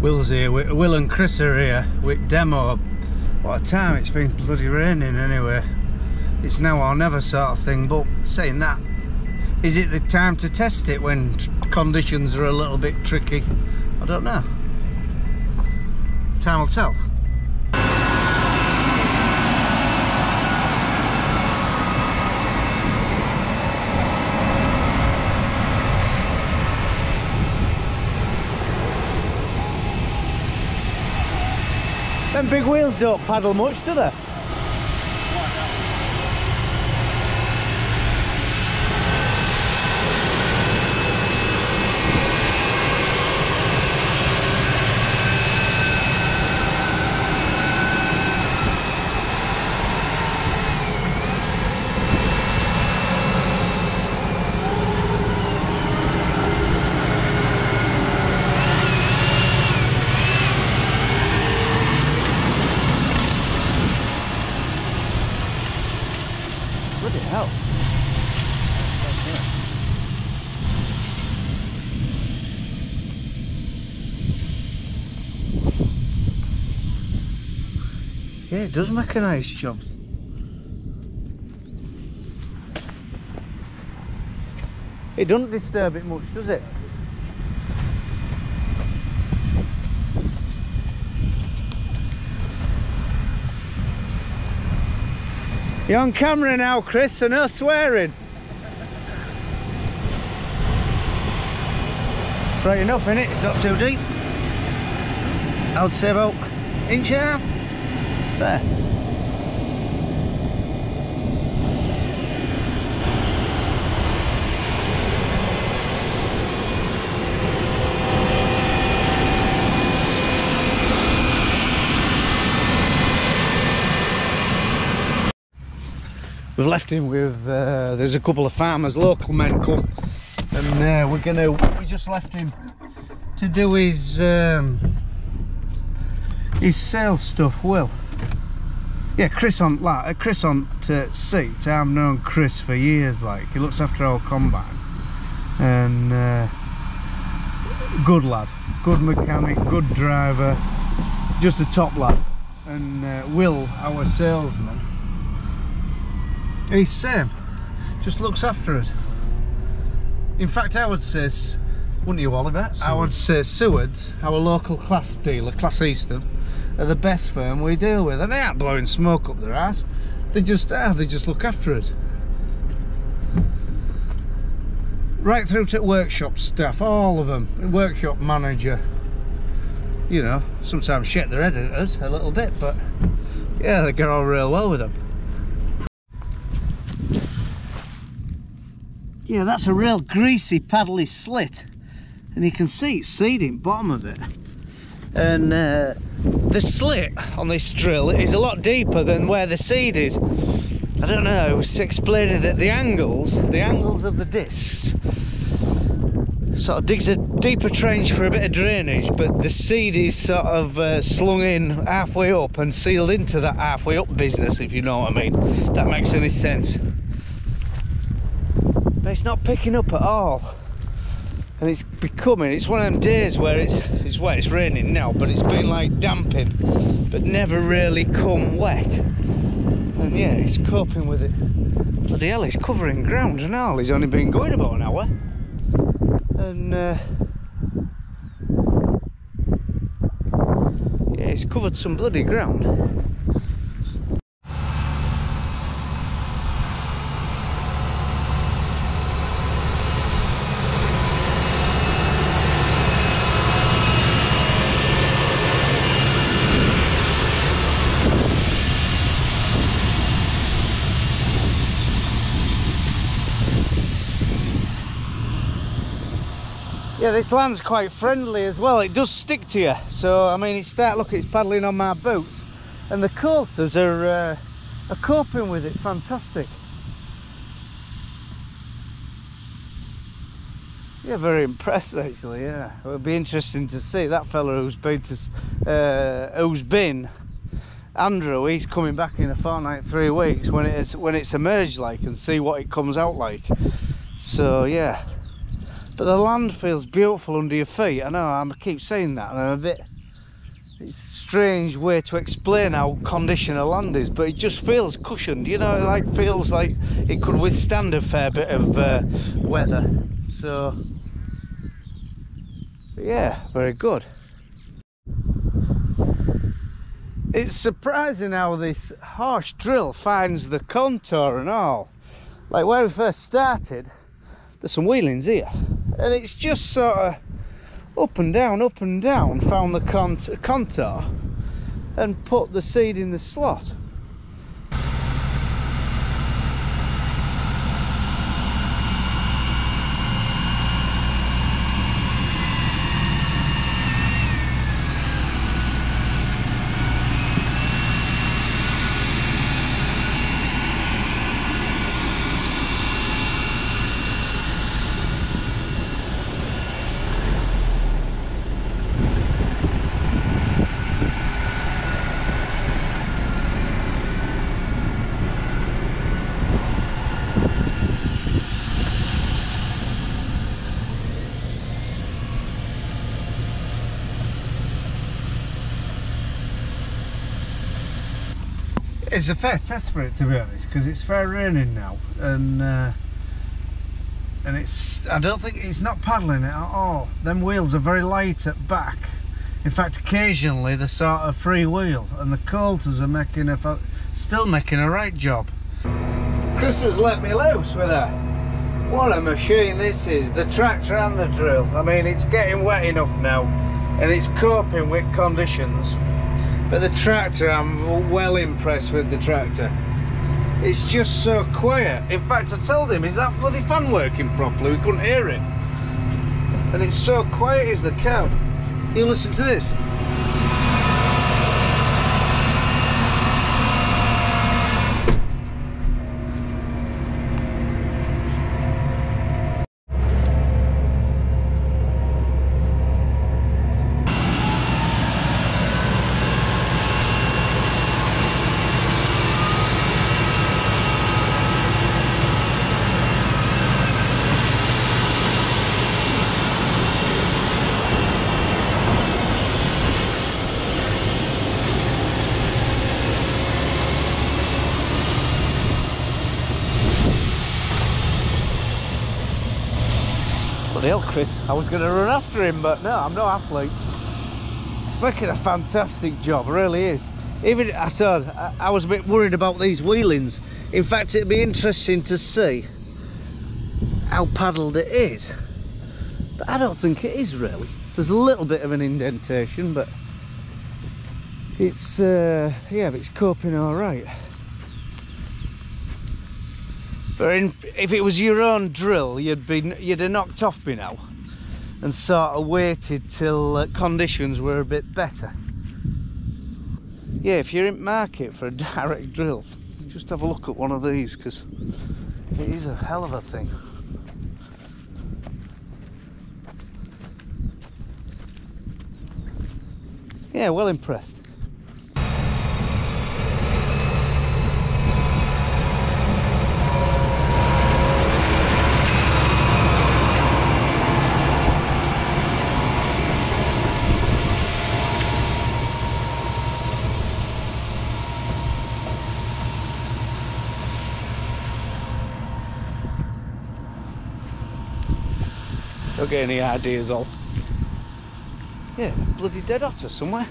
Will's here, Will and Chris are here with demo. What a time, it's been bloody raining anyway. It's now or never sort of thing, but saying that, is it the time to test it when conditions are a little bit tricky? I don't know. Time will tell. Them big wheels don't paddle much, do they? Bloody hell. Yeah, it does make a nice job. It doesn't disturb it much, does it? You're on camera now, Chris, so no swearing. It's right enough, innit? It's not too deep. I would say about inch and a half. There. We've left him with, there's a couple of farmers, local men come, and we just left him to do his sales stuff. Will, yeah, Chris on to seat. I've known Chris for years, like, he looks after our combine, and good lad, good mechanic, good driver, just a top lad. And Will, our salesman, he's same, just looks after us. In fact, I would say, wouldn't you, Oliver? Seward. I would say Seward's, our local Claas dealer, Claas Eastern, are the best firm we deal with, and they aren't blowing smoke up their ass. They just are. They just look after us. Right through to workshop staff, all of them, workshop manager. You know, sometimes shake their head at us a little bit, but yeah, they get on real well with them. Yeah, that's a real greasy paddly slit, and you can see it's seeding bottom of it. And the slit on this drill is a lot deeper than where the seed is. I don't know, I was explaining that the angles of the discs sort of digs a deeper trench for a bit of drainage, but the seed is sort of slung in halfway up and sealed into that halfway up business, if you know what I mean. If that makes any sense. But it's not picking up at all, and it's one of them days where it's raining now, but it's been like damping but never really come wet. And yeah, it's coping with it. Bloody hell, he's covering ground and all. He's only been going about an hour, and yeah, he's covered some bloody ground. Yeah, this land's quite friendly as well. It does stick to you. So I mean, it's paddling on my boots, and the coaters are coping with it fantastic. Yeah, very impressed actually. Yeah, it would be interesting to see that fella who's been Andrew. He's coming back in a fortnight, 3 weeks when it's emerged, like, and see what it comes out like. So yeah. But the land feels beautiful under your feet. I know, I keep saying that, and I'm a bit It's a strange way to explain how condition a land is, but it just feels cushioned, you know, it like feels like it could withstand a fair bit of weather. So yeah, very good. It's surprising how this Horsh drill finds the contour and all. Like where we first started, there's some wheelings here, and it's just sort of up and down, found the contour and put the seed in the slot. It's a fair test for it, to be honest, because it's fair raining now, and I don't think it's not paddling it at all. Them wheels are very light at back. In fact, occasionally they're sort of free wheel, and the coulters are still making a right job. Chris has let me loose with her. What a machine this is, the tractor and the drill. I mean, it's getting wet enough now, and it's coping with conditions. But the tractor, I'm well impressed with the tractor. It's just so quiet. In fact, I told him, is that bloody fan working properly? We couldn't hear it. And it's so quiet as the cow. You listen to this. Bloody hell, Chris, I was going to run after him, but no, I'm no athlete. He's making a fantastic job, really is. Even, I was a bit worried about these wheelings. In fact, it'd be interesting to see how paddled it is. But I don't think it is, really. There's a little bit of an indentation, but it's, yeah, but it's coping all right. But if it was your own drill, you'd have knocked off by now and sort of waited till conditions were a bit better. Yeah, if you're in market for a direct drill, just have a look at one of these, because it is a hell of a thing. Yeah, well impressed. Don't get any ideas all. Yeah, bloody dead otter somewhere.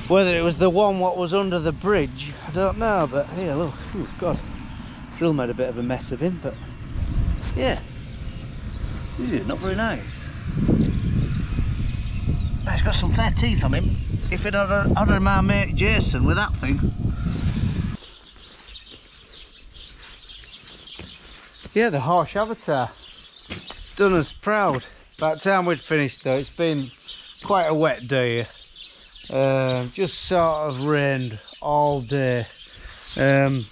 Whether it was the one what was under the bridge, I don't know, but here, look, oh god. Drill made a bit of a mess of him, but yeah. Ew, not very nice. He's got some fair teeth on him. If it had my mate Jason with that thing. Yeah, the Horsh avatar. Done us proud. By the time we'd finished though, it's been quite a wet day. Just sort of rained all day. And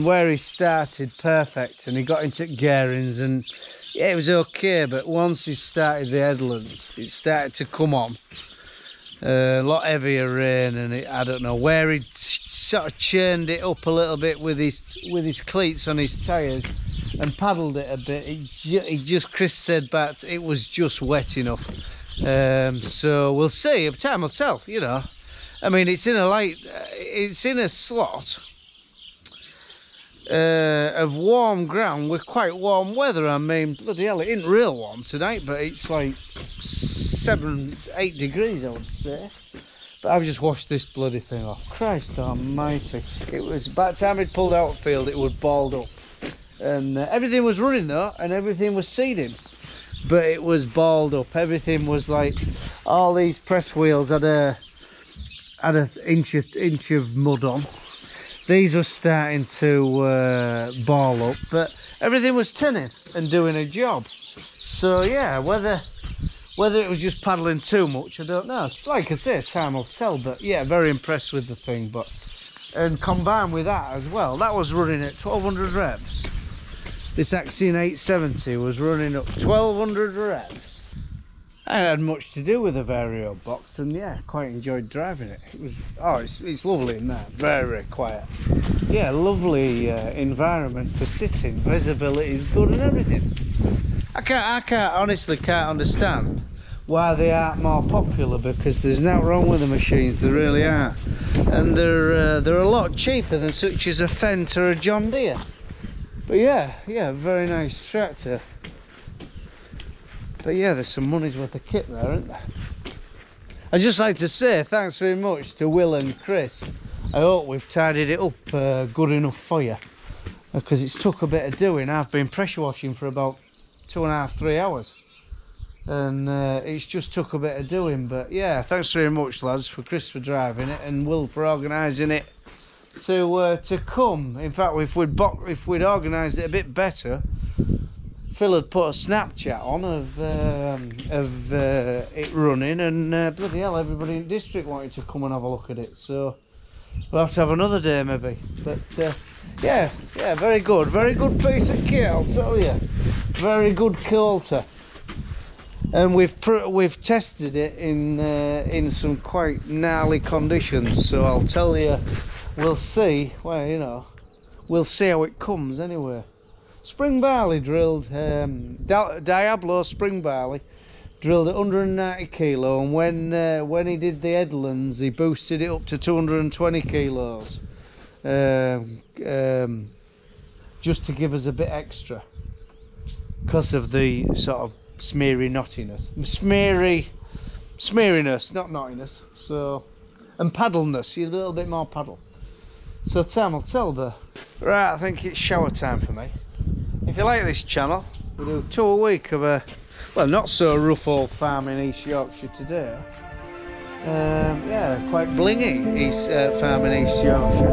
where he started, perfect. And he got into gearings and yeah, it was okay. But once he started the headlands, it started to come on. A lot heavier rain, and I don't know where he sort of churned it up a little bit with his cleats on his tyres, and paddled it a bit. It just, Chris said, but it was just wet enough. So we'll see. Time will tell. You know, I mean, it's in a slot of warm ground with quite warm weather. I mean, bloody hell, it isn't real warm tonight, but it's like 7-8 degrees, I would say. But I've just washed this bloody thing off. Christ almighty. It was, by the time it pulled out of field, it was balled up. And everything was running though, and everything was seeding. But it was balled up. Everything was like, all these press wheels had an inch of mud on. These were starting to ball up, but everything was tinning and doing a job. So yeah, whether it was just paddling too much, I don't know. Like I say, time will tell. But yeah, very impressed with the thing. And combined with that as well, that was running at 1200 revs. This Axion 870 was running up 1200 revs. I had much to do with the Vario box, and yeah, quite enjoyed driving it. It was, it's lovely in there, very quiet. Yeah, lovely environment to sit in. Visibility is good and everything. I honestly can't understand why they aren't more popular, because there's nothing wrong with the machines, there really are. And they're a lot cheaper than such as a Fendt or a John Deere. But yeah, very nice tractor. But yeah, there's some money's worth of kit there, isn't there? I'd just like to say thanks very much to Will and Chris. I hope we've tidied it up good enough for you, because it's took a bit of doing. I've been pressure washing for about 2.5–3 hours, and it's just took a bit of doing. But yeah, thanks very much, lads, for Chris for driving it and Will for organising it to come. In fact, if we'd organised it a bit better, Phil had put a Snapchat on of it running, and bloody hell, everybody in the district wanted to come and have a look at it. So we'll have to have another day maybe. But yeah, very good piece of kit, I'll tell you. Very good Coulter, and we've tested it in some quite gnarly conditions. So I'll tell you, we'll see. Well, you know, we'll see how it comes anyway. Spring barley drilled, Diablo spring barley drilled at 190 kilo, and when he did the headlands, he boosted it up to 220 kilos, just to give us a bit extra, because of the sort of smeary knottiness, smeariness, not knottiness. So, and paddleness, a little bit more paddle. So time will tell, but right, I think it's shower time for me. If you like this channel, we do 2 a week of a, well, not so rough old farm in East Yorkshire today. Yeah, quite blingy farm in East Yorkshire.